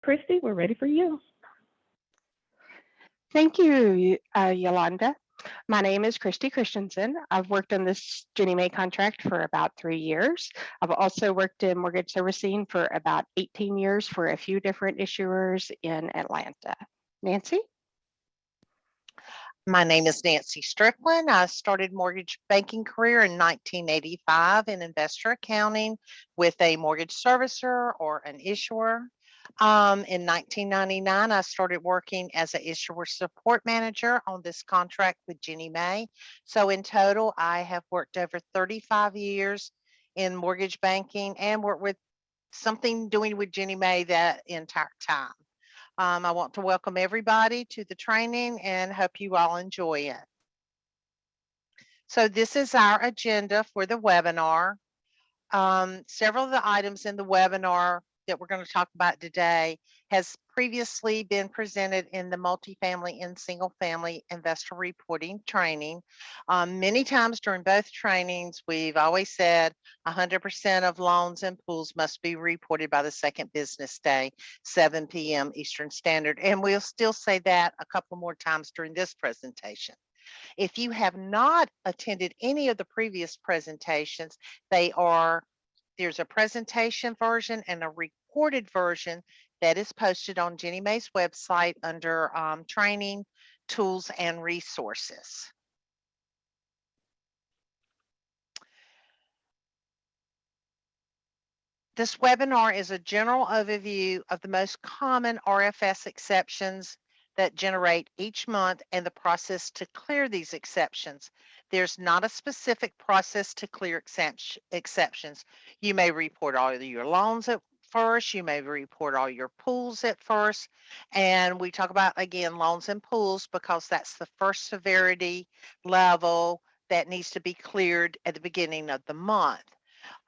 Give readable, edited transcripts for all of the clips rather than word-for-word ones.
Christy, we're ready for you. Thank you, Yolanda. My name is Christy Christensen. I've worked on this Ginnie Mae contract for about 3 years. I've also worked in mortgage servicing for about 18 years for a few different issuers in Atlanta. Nancy? My name is Nancy Strickland. I started mortgage banking career in 1985 in investor accounting with a mortgage servicer or an issuer. In 1999, I started working as an issuer support manager on this contract with Ginnie Mae. So in total, I have worked over 35 years in mortgage banking and worked with something doing with Ginnie Mae that entire time. I want to welcome everybody to the training and hope you all enjoy it. So this is our agenda for the webinar. Several of the items in the webinar that we're going to talk about today has previously been presented in the multifamily and single family investor reporting training. Many times during both trainings, we've always said 100% of loans and pools must be reported by the second business day, 7 p.m. Eastern Standard. And we'll still say that a couple more times during this presentation. If you have not attended any of the previous presentations, there's a presentation version and a recorded version that is posted on Ginnie Mae's website under training, tools, and resources. This webinar is a general overview of the most common RFS exceptions that generate each month and the process to clear these exceptions. There's not a specific process to clear exceptions. You may report all of your loans at first, you may report all your pools at first, and we talk about, again, loans and pools because that's the first severity level that needs to be cleared at the beginning of the month.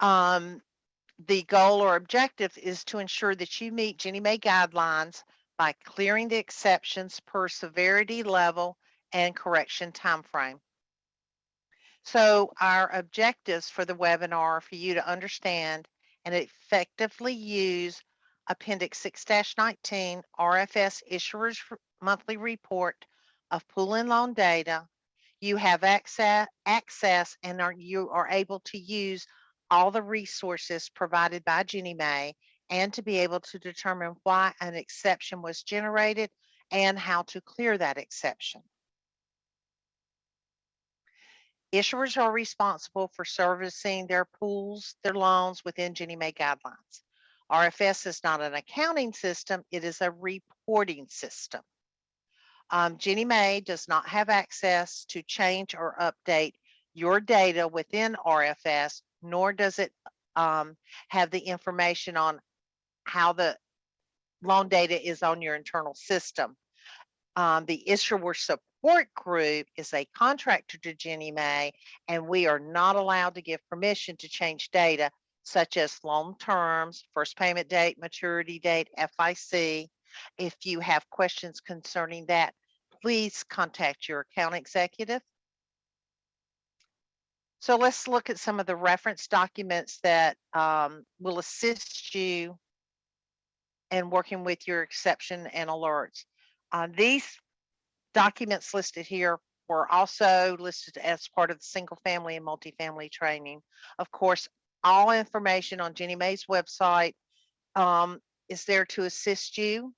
The goal or objective is to ensure that you meet Ginnie Mae guidelines by clearing the exceptions per severity level and correction timeframe. So our objectives for the webinar are for you to understand and effectively use Appendix 6-19 RFS Issuers Monthly Report of Pool and Loan Data. You have access and you are able to use all the resources provided by Ginnie Mae and to be able to determine why an exception was generated and how to clear that exception. Issuers are responsible for servicing their pools, their loans within Ginnie Mae guidelines. RFS is not an accounting system, it is a reporting system. Ginnie Mae does not have access to change or update your data within RFS, nor does it have the information on how the loan data is on your internal system. The issuer support group is a contractor to Ginnie Mae, and we are not allowed to give permission to change data such as loan terms, first payment date, maturity date, FIC. If you have questions concerning that, please contact your account executive. So let's look at some of the reference documents that will assist you in working with your exception and alerts. These documents listed here were also listed as part of the single family and multifamily training. Of course, all information on Ginnie Mae's website is there to assist you.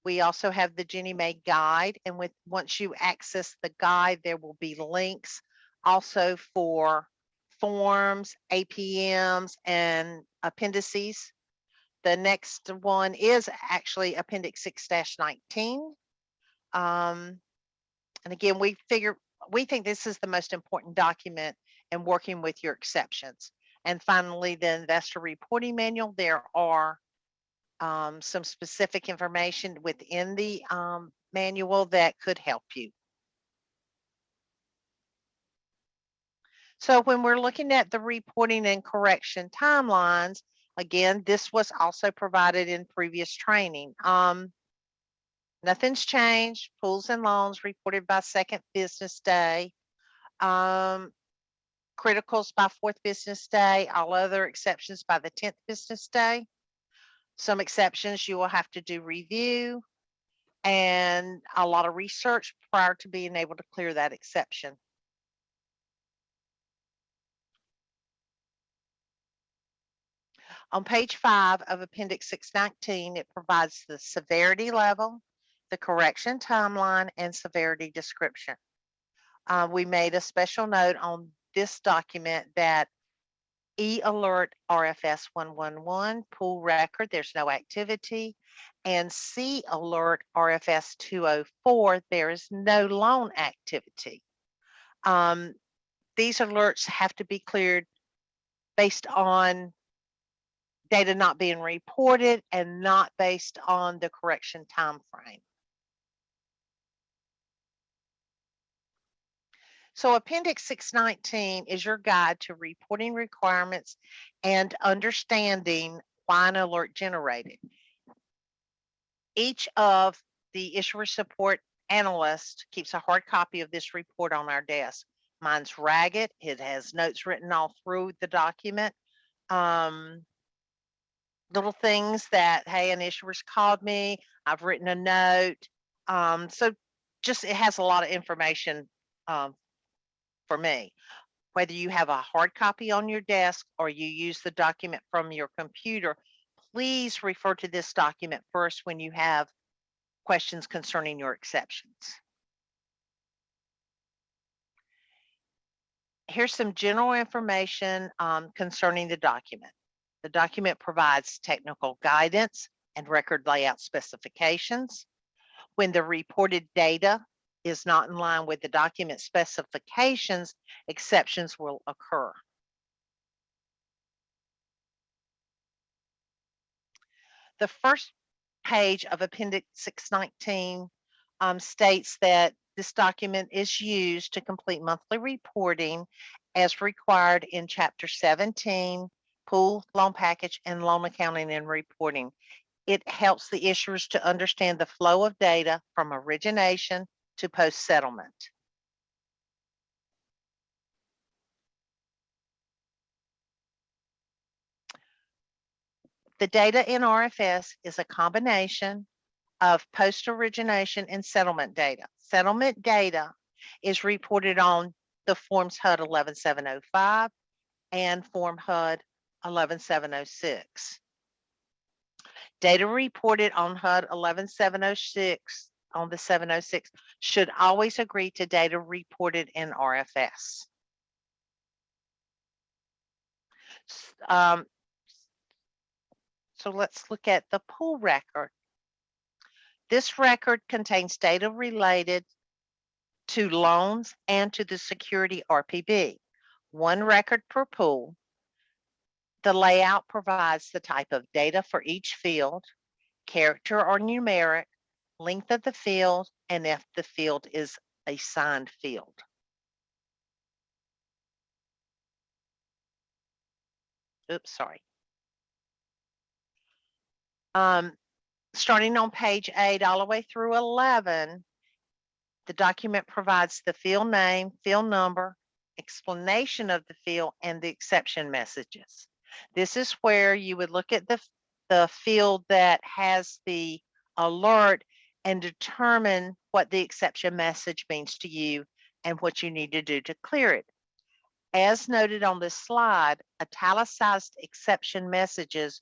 We also have the Ginnie Mae guide, and once you access the guide, there will be links also for forms, APMs, and appendices. The next one is actually Appendix 6-19. And again, we think this is the most important document in working with your exceptions. And finally, the investor reporting manual. There are some specific information within the manual that could help you. So when we're looking at the reporting and correction timelines, again, this was also provided in previous training. Nothing's changed. Pools and loans reported by second business day. Criticals by fourth business day. All other exceptions by the 10th business day. Some exceptions you will have to do review and a lot of research prior to being able to clear that exception. On page 5 of Appendix 619, it provides the severity level, the correction timeline, and severity description. We made a special note on this document that E-alert RFS 111, pool record, there's no activity, and C-alert RFS 204, there is no loan activity. These alerts have to be cleared based on data not being reported and not based on the correction time frame. So Appendix 619 is your guide to reporting requirements and understanding why an alert generated. Each of the issuer support analysts keeps a hard copy of this report on our desk. Mine's ragged. It has notes written all through the document. Little things that, hey, an issuer's called me, I've written a note. So just it has a lot of information for me. Whether you have a hard copy on your desk or you use the document from your computer, please refer to this document first when you have questions concerning your exceptions. Here's some general information concerning the document. The document provides technical guidance and record layout specifications. When the reported data is not in line with the document specifications, exceptions will occur. The first page of Appendix 619 states that this document is used to complete monthly reporting as required in Chapter 17, Pool, Loan Package, and Loan Accounting and Reporting. It helps the issuers to understand the flow of data from origination to post-settlement. The data in RFS is a combination of post-origination and settlement data. Settlement data is reported on the forms HUD 11705 and Form HUD 11706. Data reported on HUD 11706 on the 706 should always agree to data reported in RFS. So let's look at the pool record. This record contains data related to loans and to the security RPB. One record per pool. The layout provides the type of data for each field, character or numeric, length of the field, and if the field is a signed field. Oops, sorry. Starting on page 8 all the way through 11, the document provides the field name, field number, explanation of the field, and the exception messages. This is where you would look at the field that has the alert and determine what the exception message means to you and what you need to do to clear it. As noted on this slide, italicized exception messages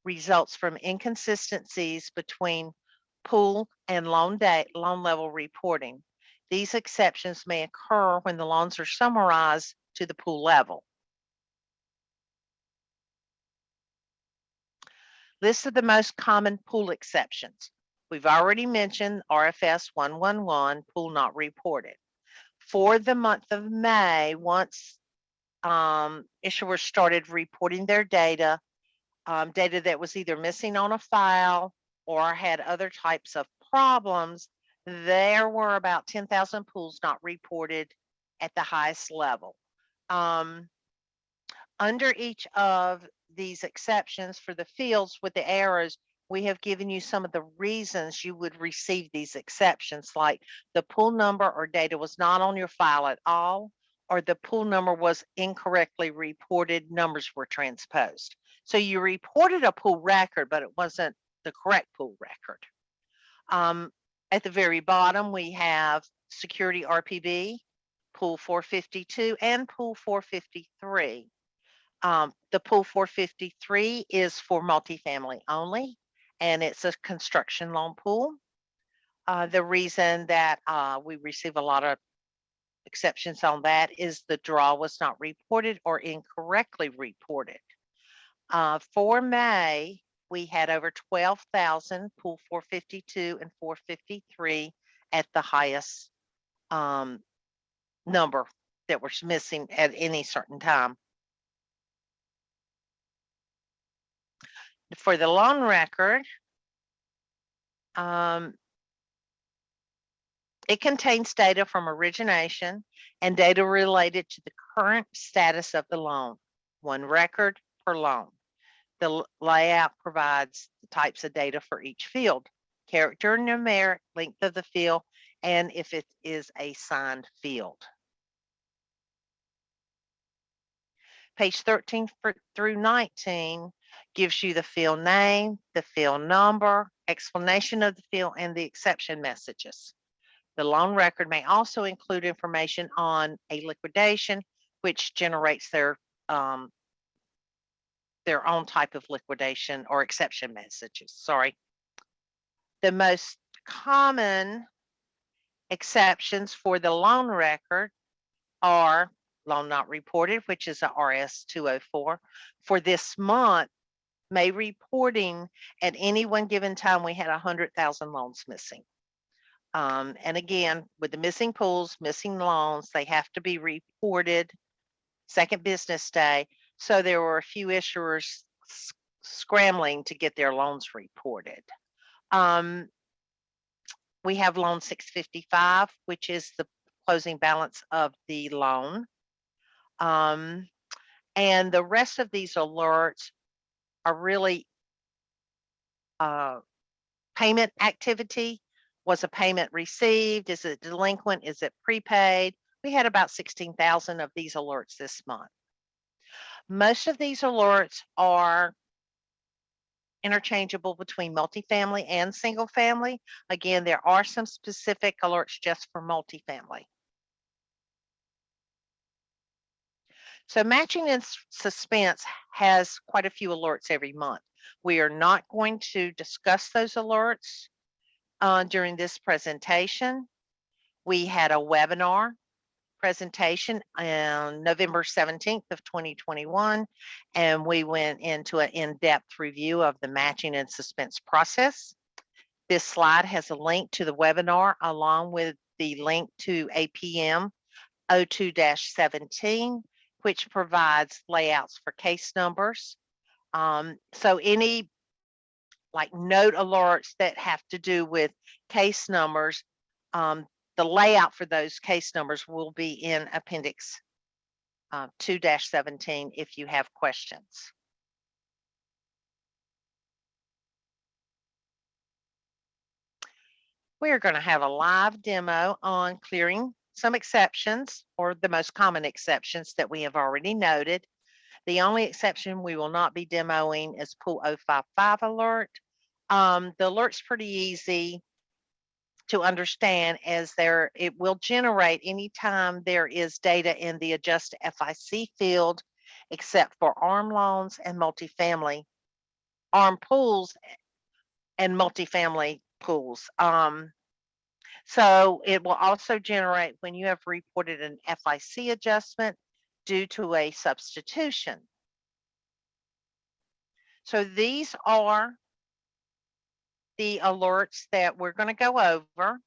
results from inconsistencies between pool and loan level reporting. These exceptions may occur when the loans are summarized to the pool level. List of the most common pool exceptions. We've already mentioned RFS 111, pool not reported. For the month of May, once issuers started reporting their data, data that was either missing on a file or had other types of problems, there were about 10,000 pools not reported at the highest level. Under each of these exceptions for the fields with the arrows, we have given you some of the reasons you would receive these exceptions, like the pool number or data was not on your file at all, or the pool number was incorrectly reported, numbers were transposed. So you reported a pool record, but it wasn't the correct pool record. At the very bottom, we have security RPB, pool 452, and pool 453. The pool 453 is for multifamily only, and it's a construction loan pool. The reason that we receive a lot of exceptions on that is the draw was not reported or incorrectly reported. For May, we had over 12,000 pool 452 and 453 at the highest number that was missing at any certain time. For the loan record, it contains data from origination and data related to the current status of the loan, one record per loan. The layout provides the types of data for each field, character, numeric, length of the field, and if it is a signed field. Page 13 through 19 gives you the field name, the field number, explanation of the field, and the exception messages. The loan record may also include information on a liquidation, which generates their own type of liquidation or exception messages. Sorry. The most common exceptions for the loan record are loan not reported, which is a RS 204. For this month, May reporting, at any one given time, we had 100,000 loans missing. And again, with the missing pools, missing loans, they have to be reported second business day. So there were a few issuers scrambling to get their loans reported. We have loan 655, which is the closing balance of the loan. And the rest of these alerts are really payment activity. Was a payment received? Is it delinquent? Is it prepaid? We had about 16,000 of these alerts this month. Most of these alerts are interchangeable between multifamily and single family. Again, there are some specific alerts just for multifamily. So matching in suspense has quite a few alerts every month. We are not going to discuss those alerts during this presentation. We had a webinar presentation on November 17th of 2021, and we went into an in-depth review of the matching and suspense process. This slide has a link to the webinar along with the link to APM 02-17, which provides layouts for case numbers. So any like note alerts that have to do with case numbers, the layout for those case numbers will be in Appendix 2-17 if you have questions. We are going to have a live demo on clearing some exceptions, or the most common exceptions that we have already noted. The only exception we will not be demoing is Pool 055 alert. The alert's pretty easy to understand, as it will generate anytime there is data in the adjust FIC field, except for ARM loans and multifamily, ARM pools and multifamily pools. So it will also generate when you have reported an FIC adjustment due to a substitution. So these are the alerts that we're going to go over.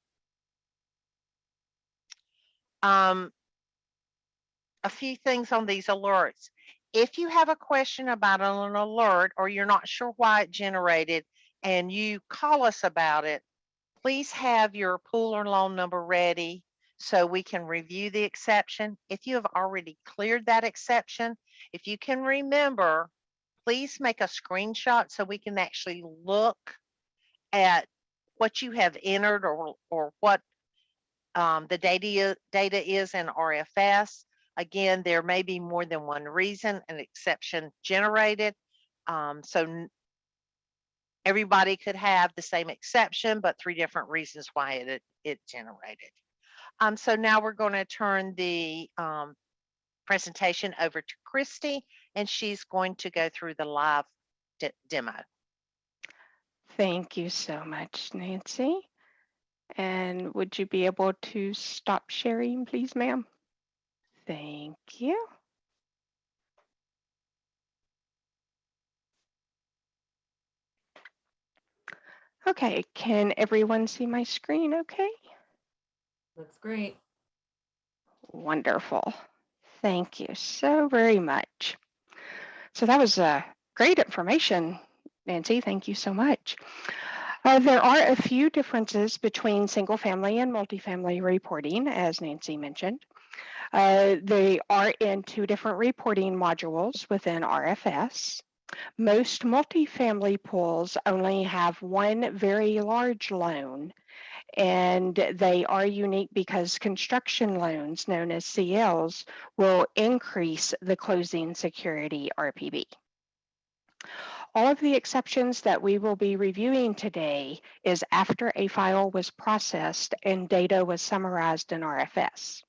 A few things on these alerts. If you have a question about an alert or you're not sure why it generated and you call us about it, please have your pool or loan number ready so we can review the exception. If you have already cleared that exception, if you can remember, please make a screenshot so we can actually look at what you have entered or what the data is in RFS. Again, there may be more than one reason an exception generated. So everybody could have the same exception, but 3 different reasons why it generated. So now we're going to turn the presentation over to Christy, and she's going to go through the live demo. Thank you so much, Nancy. And would you be able to stop sharing, please, ma'am? Thank you. Okay, can everyone see my screen okay? Looks great. Wonderful. Thank you so very much. So that was great information, Nancy. Thank you so much. There are a few differences between single family and multifamily reporting, as Nancy mentioned. They are in 2 different reporting modules within RFS. Most multifamily pools only have one very large loan, and they are unique because construction loans, known as CLs, will increase the closing security RPB. All of the exceptions that we will be reviewing today is after a file was processed and data was summarized in RFS.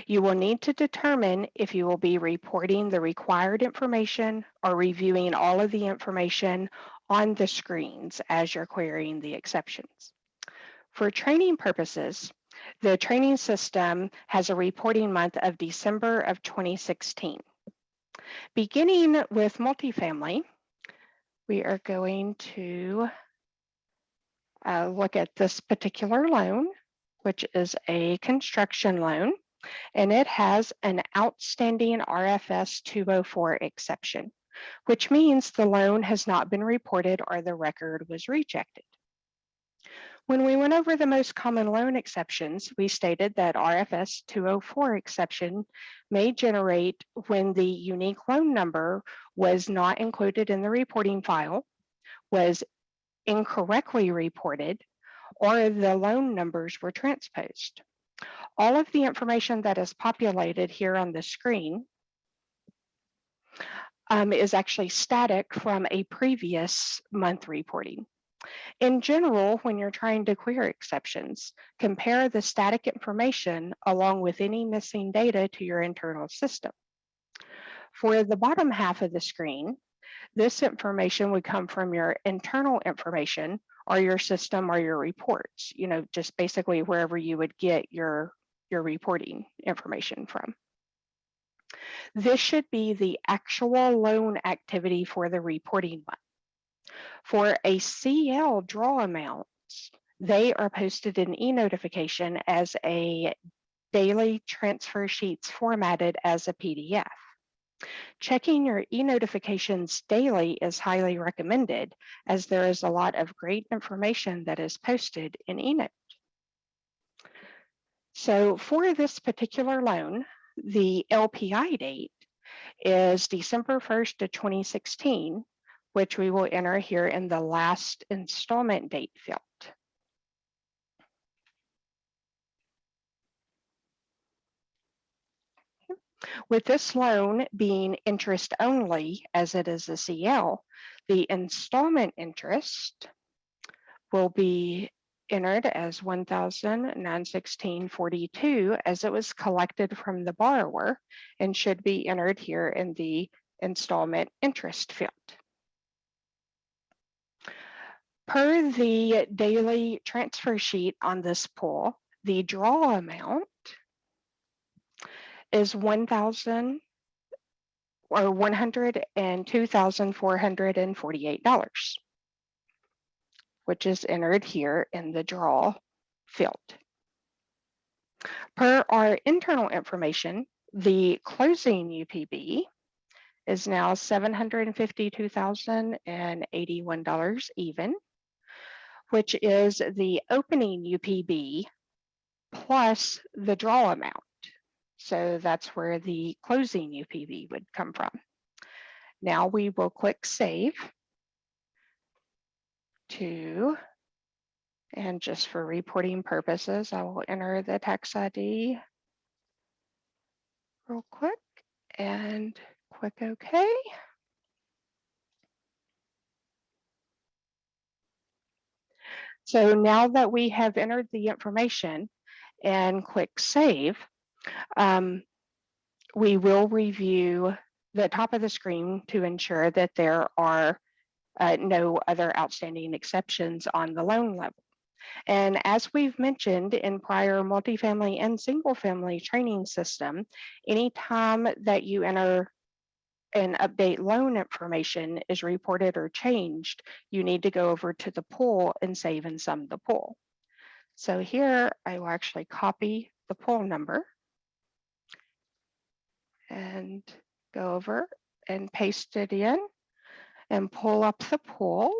You will need to determine if you will be reporting the required information or reviewing all of the information on the screens as you're querying the exceptions. For training purposes, the training system has a reporting month of December of 2016. Beginning with multifamily, we are going to look at this particular loan, which is a construction loan, and it has an outstanding RFS 204 exception, which means the loan has not been reported or the record was rejected. When we went over the most common loan exceptions, we stated that RFS 204 exception may generate when the unique loan number was not included in the reporting file, was incorrectly reported, or the loan numbers were transposed. All of the information that is populated here on the screen is actually static from a previous month reporting. In general, when you're trying to query exceptions, compare the static information along with any missing data to your internal system. For the bottom half of the screen, this information would come from your internal information or your system or your reports, just basically wherever you would get your reporting information from. This should be the actual loan activity for the reporting month. For a CL draw amounts, they are posted in e-notification as a daily transfer sheets formatted as a PDF. Checking your e-notifications daily is highly recommended, as there is a lot of great information that is posted in eNote. So for this particular loan, the LPI date is December 1st of 2016, which we will enter here in the last installment date field. With this loan being interest only, as it is a CL, the installment interest will be entered as $1,916.42 as it was collected from the borrower and should be entered here in the installment interest field. Per the daily transfer sheet on this pool, the draw amount is $102,448, which is entered here in the draw field. Per our internal information, the closing UPB is now $752,081 even, which is the opening UPB plus the draw amount. So that's where the closing UPB would come from. Now we will click Save and just for reporting purposes, I will enter the tax ID real quick and click OK. So now that we have entered the information and click save, we will review the top of the screen to ensure that there are no other outstanding exceptions on the loan level. And as we've mentioned in prior multifamily and single family training system, anytime that you enter and update loan information is reported or changed, you need to go over to the pool and save and sum the pool. So here I will actually copy the pool number and go over and paste it in and pull up the pool.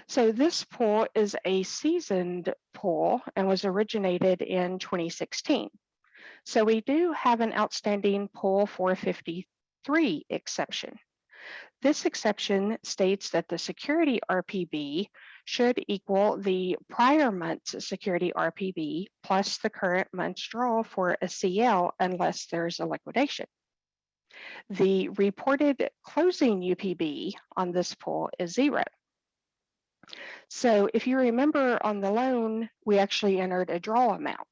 So this pool is a seasoned pool and was originated in 2016. So we do have an outstanding pool 453 exception. This exception states that the security RPB should equal the prior month's security RPB plus the current month's draw for a CL unless there's a liquidation. The reported closing UPB on this pool is 0. So if you remember on the loan, we actually entered a draw amount.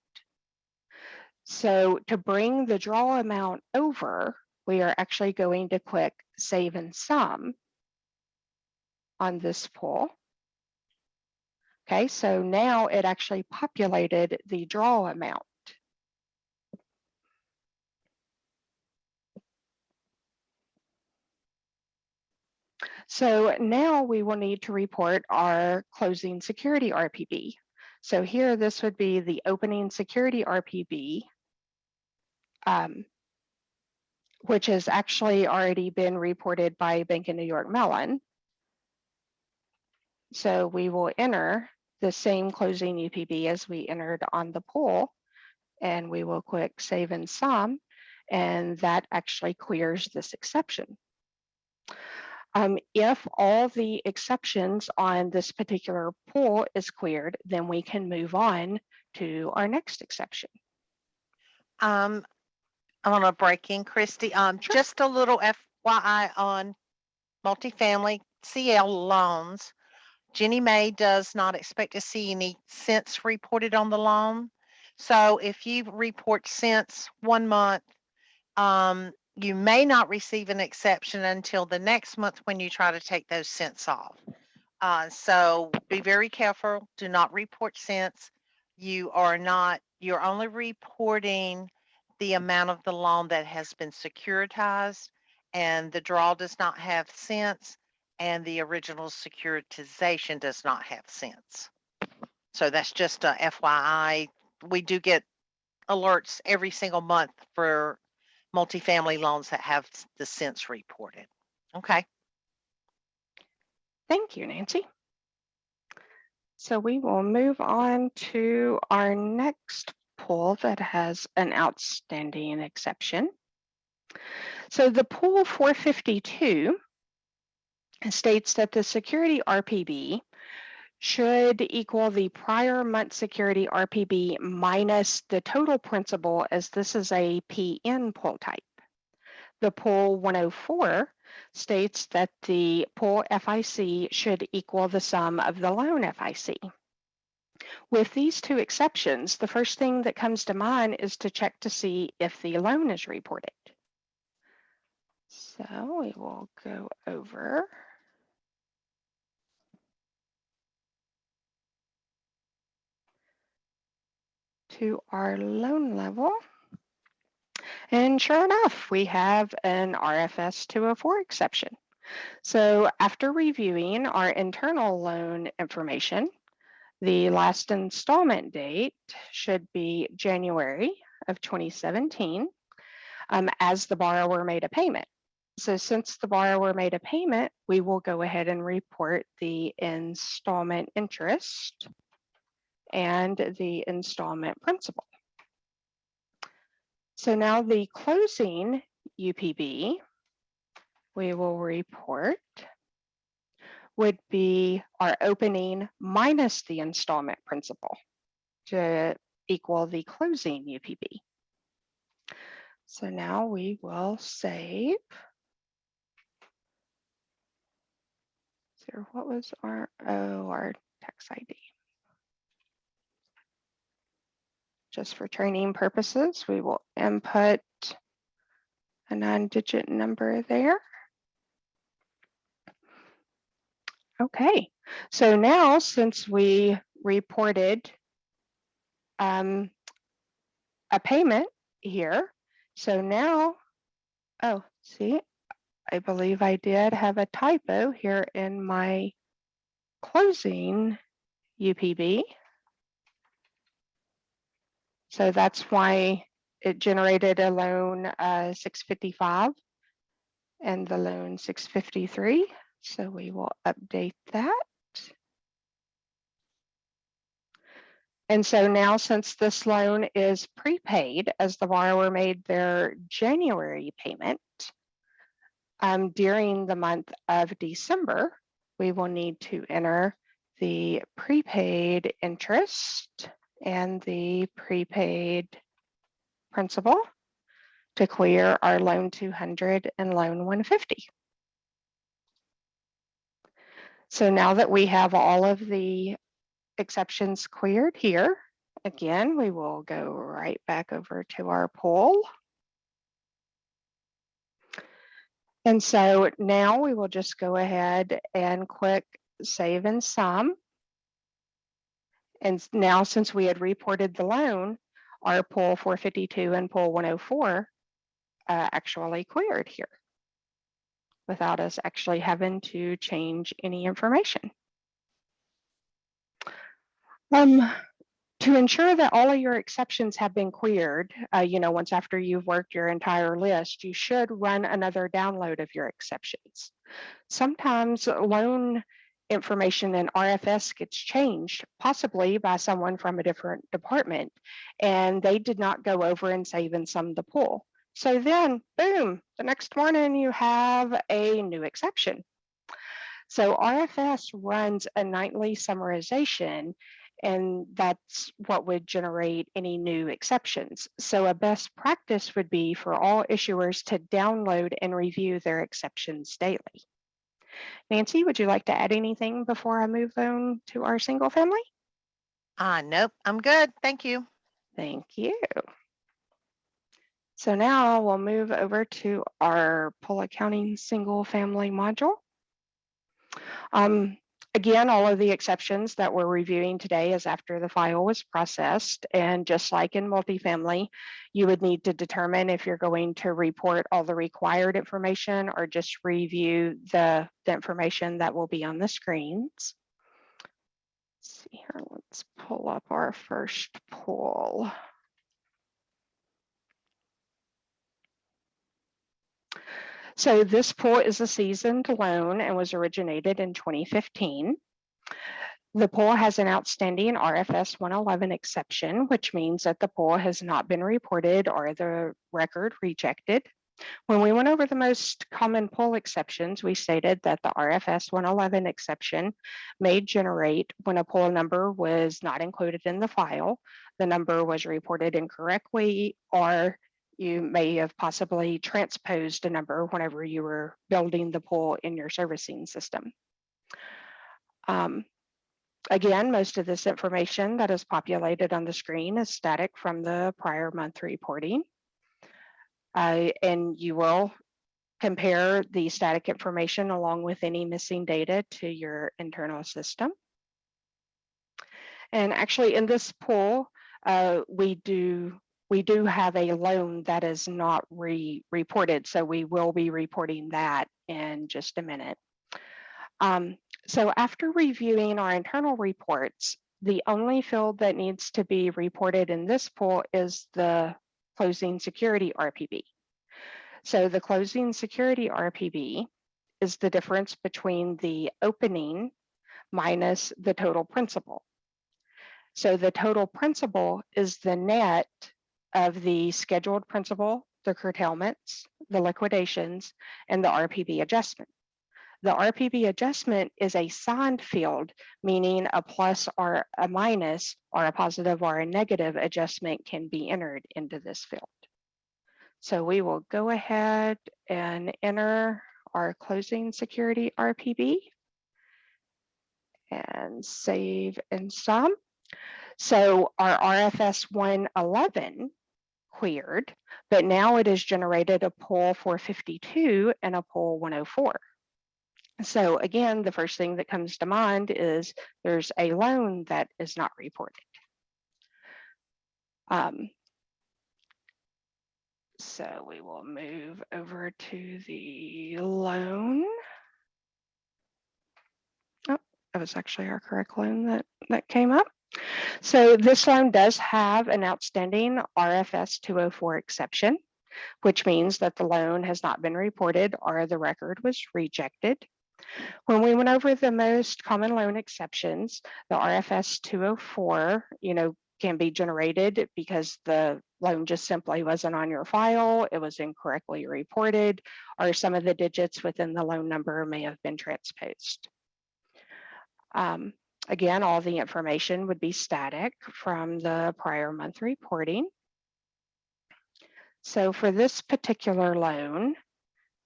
So to bring the draw amount over, we are actually going to click Save and Sum on this pool. Okay, so now it actually populated the draw amount. So now we will need to report our closing security RPB. So here, this would be the opening security RPB, which has actually already been reported by Bank of New York Mellon. So we will enter the same closing UPB as we entered on the pool, and we will click Save and Sum, and that actually clears this exception. If all the exceptions on this particular pool is cleared, then we can move on to our next exception. I want to break in, Christy. Sure. Just a little FYI on multifamily CL loans. Ginnie Mae does not expect to see any cents reported on the loan. So if you report cents 1 month, you may not receive an exception until the next month when you try to take those cents off. So be very careful. Do not report cents. You're only reporting the amount of the loan that has been securitized, and the draw does not have cents, and the original securitization does not have cents. So that's just a FYI. We do get alerts every single month for multifamily loans that have the cents reported. Okay. Thank you, Nancy. So we will move on to our next pool that has an outstanding exception. So the pool 452 states that the security RPB should equal the prior month security RPB minus the total principal, as this is a PN pool type. The pool 104 states that the pool FIC should equal the sum of the loan FIC. With these two exceptions, the first thing that comes to mind is to check to see if the loan is reported. So we will go over to our loan level. And sure enough, we have an RFS 204 exception. So after reviewing our internal loan information, the last installment date should be January of 2017, as the borrower made a payment. So since the borrower made a payment, we will go ahead and report the installment interest and the installment principal. So now the closing UPB we will report would be our opening minus the installment principal to equal the closing UPB. So now we will save. So what was our tax ID. Just for training purposes, we will input a 9-digit number there. Okay, so now since we reported a payment here, so now, oh, see, I believe I did have a typo here in my closing UPB. So that's why it generated a loan 655 and the loan 653. So we will update that. And so now, since this loan is prepaid, as the borrower made their January payment during the month of December, we will need to enter the prepaid interest and the prepaid principal to clear our loan 200 and loan 150. So now that we have all of the exceptions cleared here, again, we will go right back over to our pool. And so now we will just go ahead and click Save and Sum. And now, since we had reported the loan, our pool 452 and pool 104 actually cleared here without us actually having to change any information. To ensure that all of your exceptions have been cleared, once after you've worked your entire list, you should run another download of your exceptions. Sometimes loan information in RFS gets changed, possibly by someone from a different department, and they did not go over and save and sum the pool. So then, boom, the next morning you have a new exception. So RFS runs a nightly summarization, and that's what would generate any new exceptions. So a best practice would be for all issuers to download and review their exceptions daily. Nancy, would you like to add anything before I move on to our single family? Nope, I'm good. Thank you. Thank you. So now we'll move over to our pool accounting single family module. Again, all of the exceptions that we're reviewing today is after the file was processed. And just like in multifamily, you would need to determine if you're going to report all the required information or just review the information that will be on the screens. Let's see here, let's pull up our first pool. So this pool is a seasoned loan and was originated in 2015. The pool has an outstanding RFS 111 exception, which means that the pool has not been reported or the record rejected. When we went over the most common pool exceptions, we stated that the RFS 111 exception may generate when a pool number was not included in the file, the number was reported incorrectly, or you may have possibly transposed a number whenever you were building the pool in your servicing system. Again, most of this information that is populated on the screen is static from the prior month reporting. And you will compare the static information along with any missing data to your internal system. And actually in this pool, we do have a loan that is not reported. So we will be reporting that in just a minute. So after reviewing our internal reports, the only field that needs to be reported in this pool is the closing security RPB. So the closing security RPB is the difference between the opening minus the total principal. So the total principal is the net of the scheduled principal, the curtailments, the liquidations, and the RPB adjustment. The RPB adjustment is a signed field, meaning a plus or a minus or a positive or a negative adjustment can be entered into this field. So we will go ahead and enter our closing security RPB. and save and sum. So our RFS 111 cleared, but now it has generated a pool 452 and a pool 104. So again, the first thing that comes to mind is there's a loan that is not reported. So we will move over to the loan. Oh, that was actually our correct loan that came up. So this loan does have an outstanding RFS 204 exception, which means that the loan has not been reported or the record was rejected. When we went over the most common loan exceptions, the RFS 204, can be generated because the loan just simply wasn't on your file, it was incorrectly reported, or some of the digits within the loan number may have been transposed. Again, all the information would be static from the prior month reporting. So for this particular loan,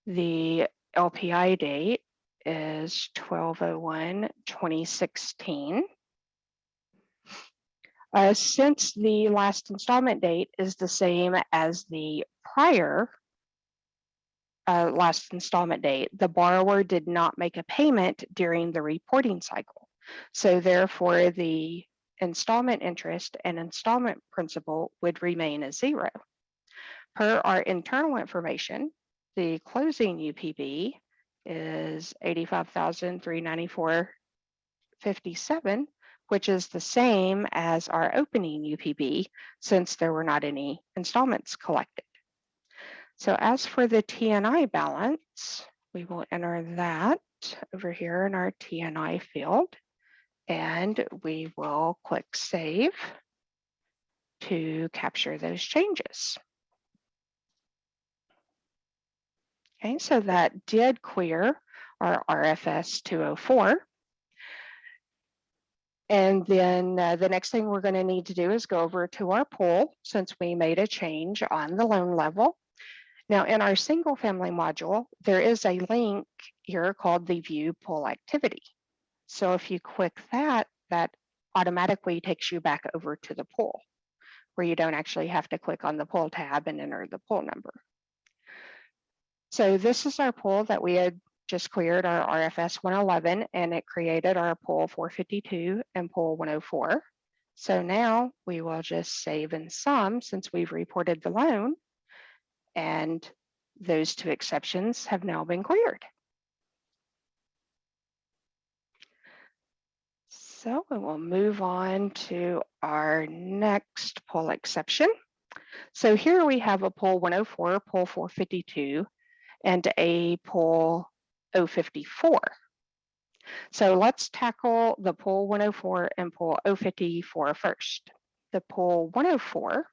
the LPI date is 12/01/2016. Since the last installment date is the same as the prior last installment date, the borrower did not make a payment during the reporting cycle. So therefore, the installment interest and installment principal would remain as zero. Per our internal information, the closing UPB is $85,394.57, which is the same as our opening UPB since there were not any installments collected. So as for the T&I balance, we will enter that over here in our T&I field, and we will click Save to capture those changes. Okay, so that did clear our RFS 204. And then the next thing we're going to need to do is go over to our pool since we made a change on the loan level. Now in our single family module, there is a link here called the View Pool Activity. So if you click that, that automatically takes you back over to the pool where you don't actually have to click on the pool tab and enter the pool number. So this is our pool that we had just cleared, our RFS 111, and it created our pool 452 and pool 104. So now we will just save and sum since we've reported the loan, and those two exceptions have now been cleared. So we will move on to our next pool exception. So here we have a pool 104, pool 452, and a pool 054. So let's tackle the pool 104 and pool 054 first. The pool 104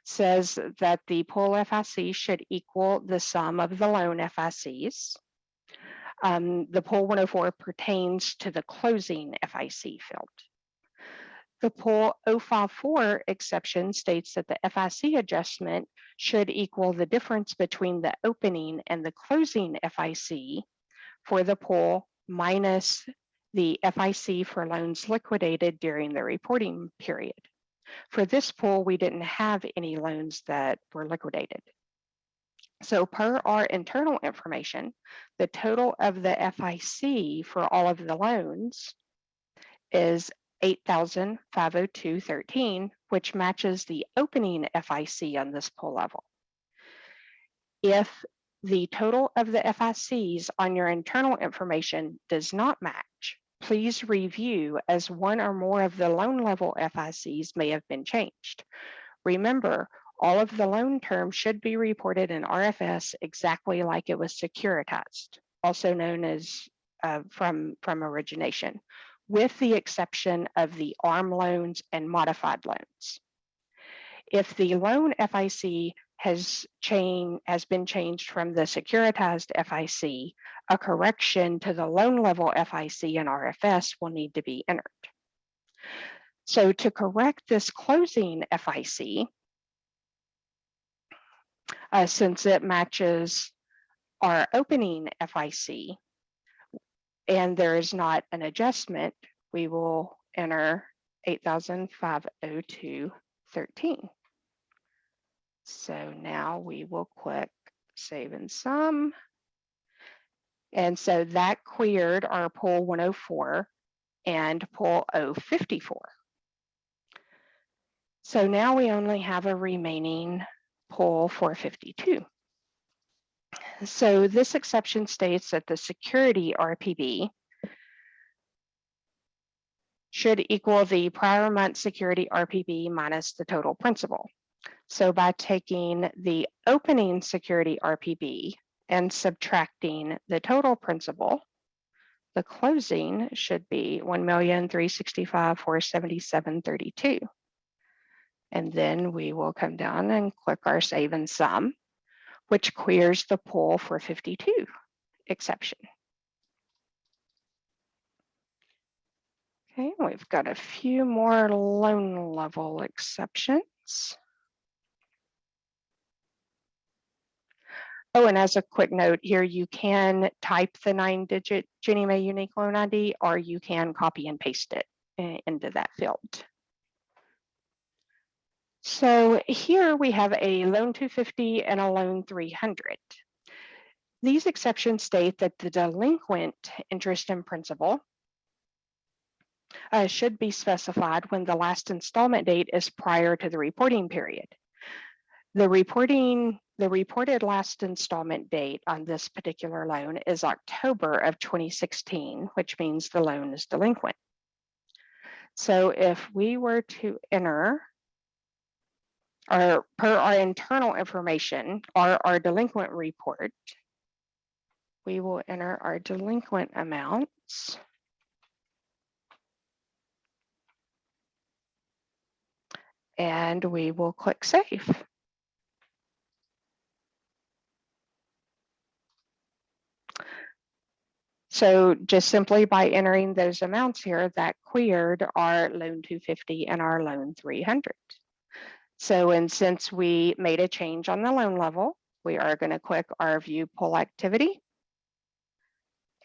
says that the pool FIC should equal the sum of the loan FICs. The pool 104 pertains to the closing FIC field. The pool 054 exception states that the FIC adjustment should equal the difference between the opening and the closing FIC for the pool minus the FIC for loans liquidated during the reporting period. For this pool, we didn't have any loans that were liquidated. So per our internal information, the total of the FIC for all of the loans is $8,502.13, which matches the opening FIC on this pool level. If the total of the FICs on your internal information does not match, please review as one or more of the loan level FICs may have been changed. Remember, all of the loan terms should be reported in RFS exactly like it was securitized, also known as from origination, with the exception of the ARM loans and modified loans. If the loan FIC has been changed from the securitized FIC, a correction to the loan level FIC and RFS will need to be entered. So to correct this closing FIC, since it matches our opening FIC, and there is not an adjustment, we will enter 8,502.13. So now we will click Save and Sum. And so that cleared our pool 104 and pool 054. So now we only have a remaining pool 452. So this exception states that the security RPB should equal the prior month security RPB minus the total principal. So by taking the opening security RPB and subtracting the total principal, the closing should be 1,365,477.32. And then we will come down and click our Save and Sum, which clears the pool 452 exception. Okay, we've got a few more loan level exceptions. Oh, and as a quick note here, you can type the 9-digit Ginnie Mae unique loan ID, or you can copy and paste it into that field. So here we have a loan 250 and a loan 300. These exceptions state that the delinquent interest and principal should be specified when the last installment date is prior to the reporting period. The reported last installment date on this particular loan is October of 2016, which means the loan is delinquent. So if we were to enter per our internal information or our delinquent report, we will enter our delinquent amounts. And we will click Save. So just simply by entering those amounts here, that cleared our loan 250 and our loan 300. So, and since we made a change on the loan level, we are going to click our View Pool Activity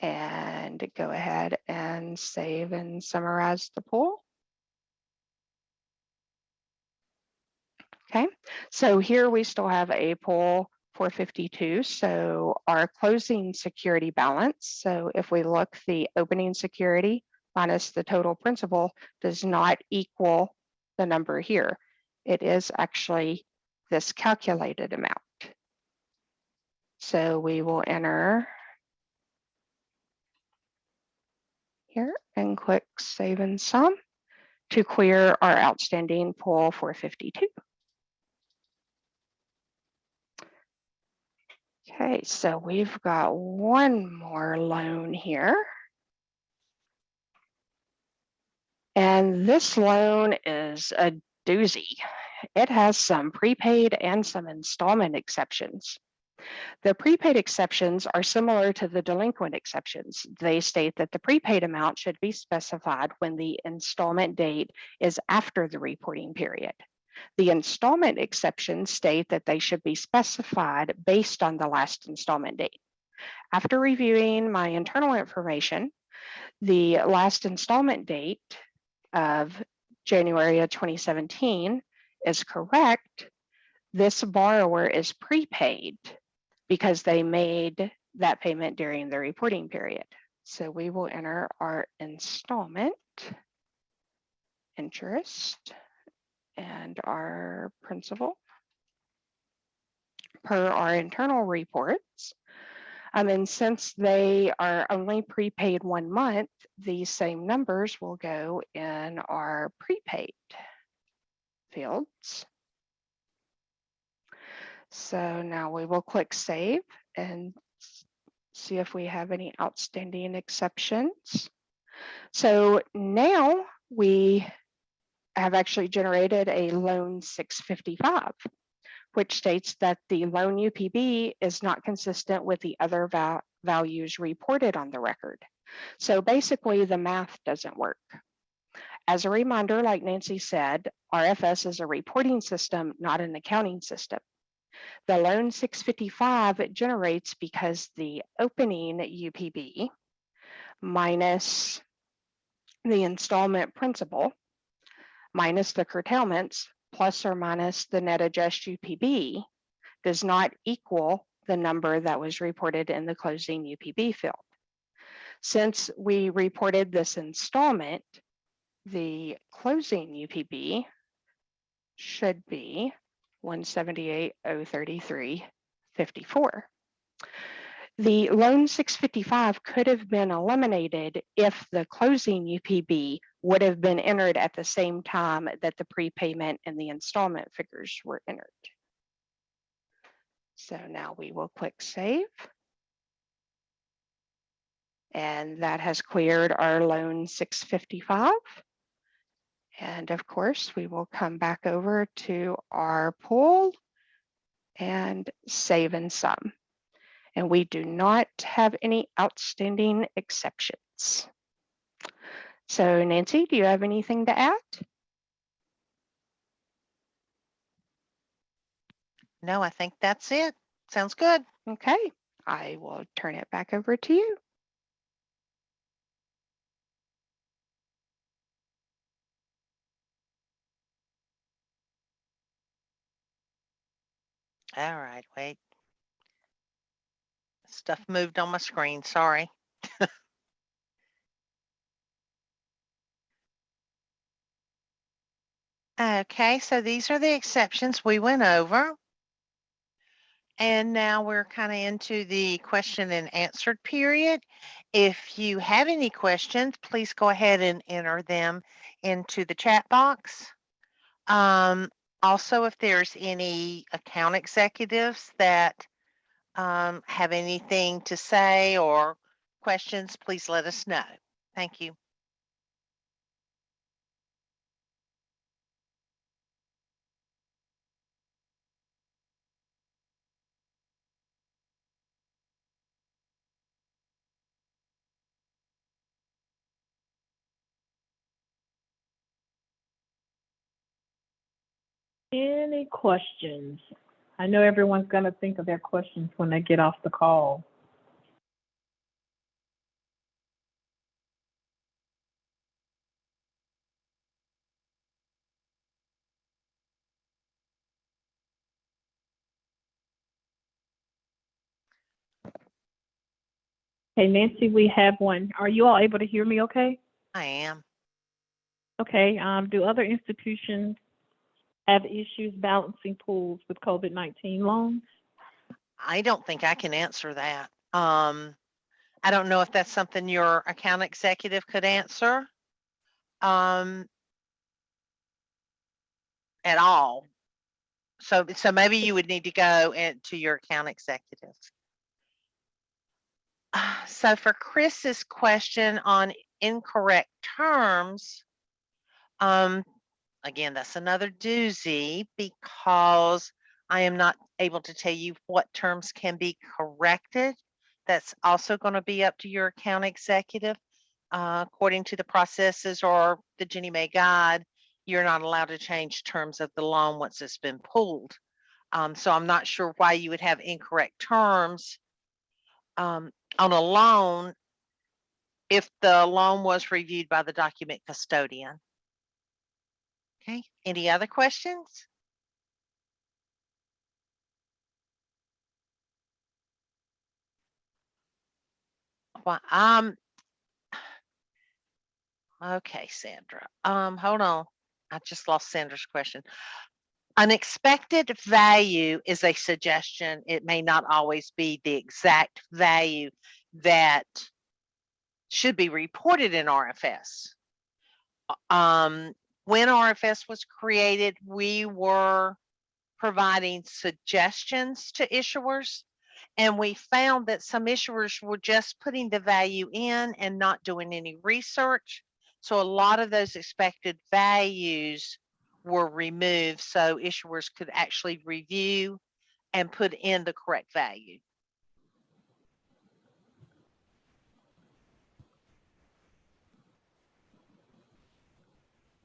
and go ahead and save and summarize the pool. Okay, so here we still have a pool 452. So our closing security balance. So if we look, the opening security minus the total principal does not equal the number here. It is actually this calculated amount. So we will enter here and click Save and Sum to clear our outstanding pool 452. Okay, so we've got one more loan here. And this loan is a doozy. It has some prepaid and some installment exceptions. The prepaid exceptions are similar to the delinquent exceptions. They state that the prepaid amount should be specified when the installment date is after the reporting period. The installment exceptions state that they should be specified based on the last installment date. After reviewing my internal information, the last installment date of January of 2017 is correct. This borrower is prepaid because they made that payment during the reporting period. So we will enter our installment, interest, and our principal per our internal reports. And since they are only prepaid 1 month, these same numbers will go in our prepaid fields. So now we will click Save and see if we have any outstanding exceptions. So now we have actually generated a loan 655, which states that the loan UPB is not consistent with the other values reported on the record. So basically the math doesn't work. As a reminder, like Nancy said, RFS is a reporting system, not an accounting system. The loan 655 generates because the opening UPB minus the installment principal minus the curtailments plus or minus the net adjust UPB does not equal the number that was reported in the closing UPB field. Since we reported this installment, the closing UPB should be 178,033.54. The loan 655 could have been eliminated if the closing UPB would have been entered at the same time that the prepayment and the installment figures were entered. So now we will click save. And that has cleared our loan 655. And of course, we will come back over to our pool and save and sum. And we do not have any outstanding exceptions. So Nancy, do you have anything to add? No, I think that's it. Sounds good. Okay, I will turn it back over to you. All right, wait. Stuff moved on my screen, sorry. Okay, so these are the exceptions we went over. And now we're kind of into the question and answered period. If you have any questions, please go ahead and enter them into the chat box. Also, if there's any account executives that have anything to say or questions, please let us know. Thank you. Any questions? I know everyone's going to think of their questions when they get off the call. Hey, Nancy, we have one. Are you all able to hear me okay? I am. Okay. Do other institutions have issues balancing pools with COVID-19 loans? I don't think I can answer that. I don't know if that's something your account executive could answer at all. So maybe you would need to go to your account executive. So for Chris's question on incorrect terms, again, that's another doozy because I am not able to tell you what terms can be corrected. That's also going to be up to your account executive. According to the processes or the Ginnie Mae guide, you're not allowed to change terms of the loan once it's been pulled. So I'm not sure why you would have incorrect terms on a loan if the loan was reviewed by the document custodian. Okay, any other questions? Well, okay, Sandra. Hold on. I just lost Sandra's question. An expected value is a suggestion. It may not always be the exact value that should be reported in RFS. When RFS was created, we were providing suggestions to issuers, and we found that some issuers were just putting the value in and not doing any research. So a lot of those expected values were removed so issuers could actually review and put in the correct value.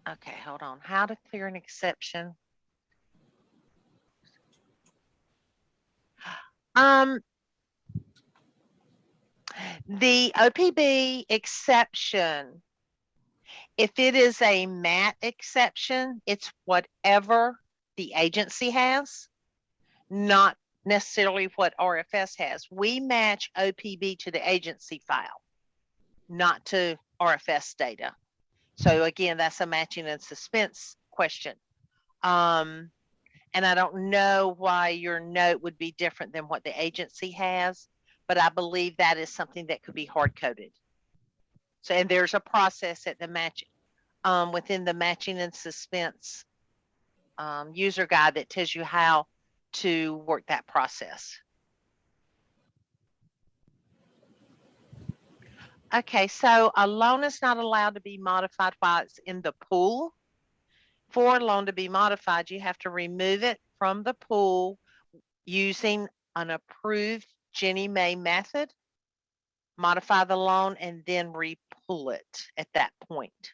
Okay, hold on. How to clear an exception? The OPB exception, if it is a MAT exception, it's whatever the agency has, not necessarily what RFS has. We match OPB to the agency file, not to RFS data. So again, that's a matching and suspense question. And I don't know why your note would be different than what the agency has, but I believe that is something that could be hard coded. So, and there's a process at the match, within the matching and suspense user guide that tells you how to work that process. Okay, so a loan is not allowed to be modified while it's in the pool. For a loan to be modified, you have to remove it from the pool using an approved Ginnie Mae method, modify the loan, and then repull it at that point.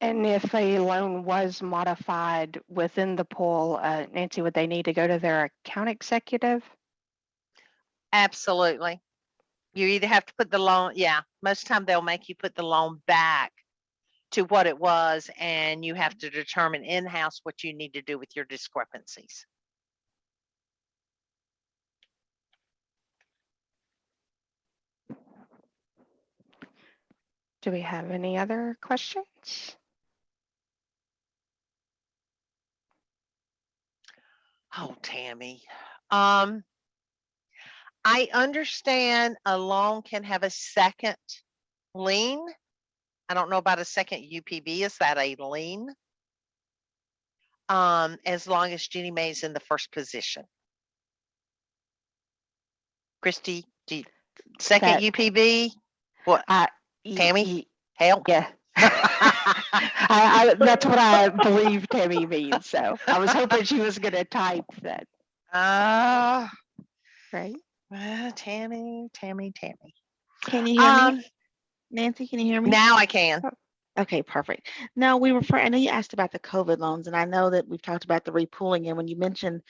And if a loan was modified within the pool, Nancy, would they need to go to their account executive? Absolutely. You either have to put the loan, yeah, most time they'll make you put the loan back to what it was, and you have to determine in-house what you need to do with your discrepancies. Do we have any other questions? Oh, Tammy. I understand a loan can have a second lien. I don't know about a second UPB. Is that a lien? As long as Ginnie Mae is in the first position. Christy, second That- UPB? What? Tammy? Help. Yeah. That's what I believe Tammy means. So I was hoping she was going to type that, right? Tammy. Can you hear me? Nancy, can you hear me? Now I can. Okay, perfect. Now I know you asked about the COVID loans, and I know that we've talked about the repooling, and when you mentioned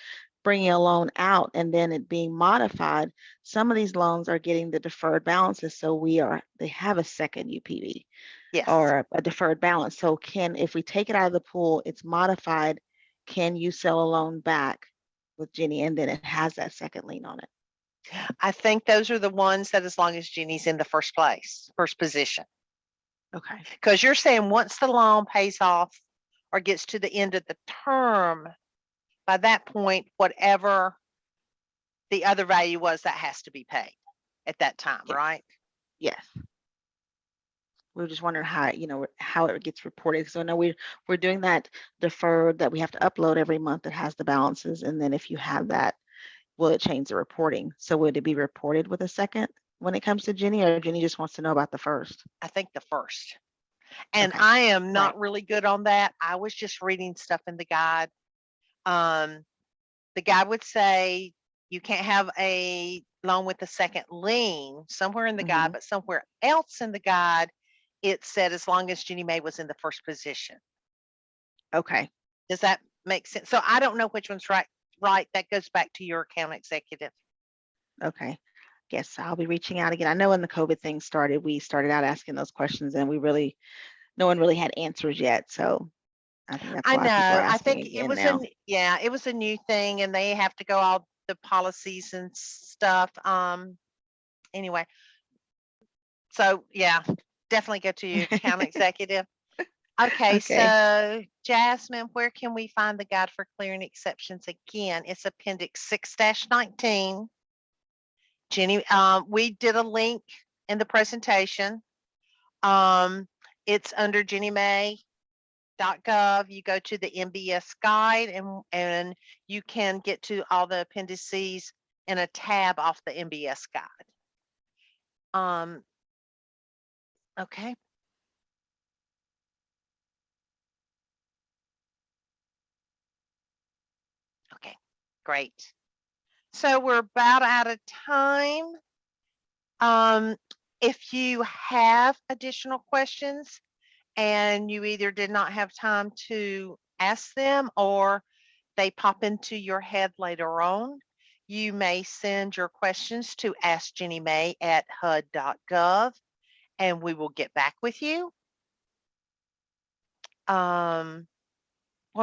bringing a loan out and then it being modified, some of these loans are getting the deferred balances, so they have a second UPB Yes. or a deferred balance. So if we take it out of the pool, it's modified, can you sell a loan back with Ginnie and then it has that second lien on it? I think those are the ones that as long as Ginnie's in the first position. Okay. Because you're saying once the loan pays off or gets to the end of the term, by that point, whatever the other value was, that has to be paid at that time, Yes. right? Yes. We were just wondering how it gets reported. So I know we're doing that deferred that we have to upload every month that has the balances. And then if you have that, will it change the reporting? So would it be reported with a second when it comes to Ginnie, or Ginnie just wants to know about the first? I think the first. And Okay. I am not really good on that. I was just reading stuff in the guide. The guide would say you can't have a loan with a second lien somewhere in the guide, but somewhere else in the guide, it said as long as Ginnie Mae was in the first position. Okay. Does that make sense? So I don't know which one's right. That goes back to your account executive. Okay. Yes, I'll be reaching out again. I know when the COVID thing started, we started out asking those questions and no one really had answers yet. So I think that's I why people are know. I asking think it again was now. it was a new thing, and they have to go all the policies and stuff. Anyway, so yeah, definitely go to your account executive. Okay, Okay. so Jasmine, where can we find the guide for clearing exceptions again? It's Appendix 6-19. Ginnie, we did a link in the presentation. It's under GinnieMae.gov. You go to the MBS guide and you can get to all the appendices in a tab off the MBS guide. Okay. Okay, great. So we're about out of time. If you have additional questions and you either did not have time to ask them or they pop into your head later on, You may send your questions to askginniemay@hud.gov, and we will get back with you. Want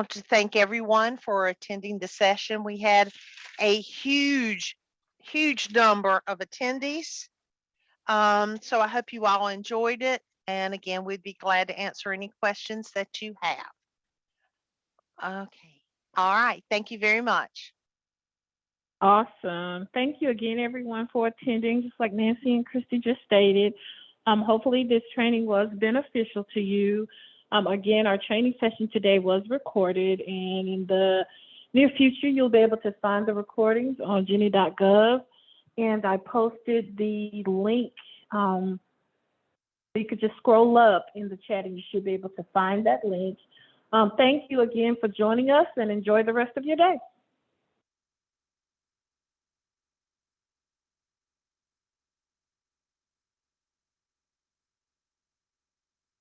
to thank everyone for attending the session. We had a huge number of attendees. So I hope you all enjoyed it. And again, we'd be glad to answer any questions that you have. Okay. All right. Thank you very much. Awesome. Thank you again, everyone, for attending. Just like Nancy and Christy just stated, hopefully this training was beneficial to you. Again, our training session today was recorded, and in the near future, you'll be able to find the recordings on ginnie.gov. And I posted the link. So you could just scroll up in the chat and you should be able to find that link. Thank you again for joining us, and enjoy the rest of your day.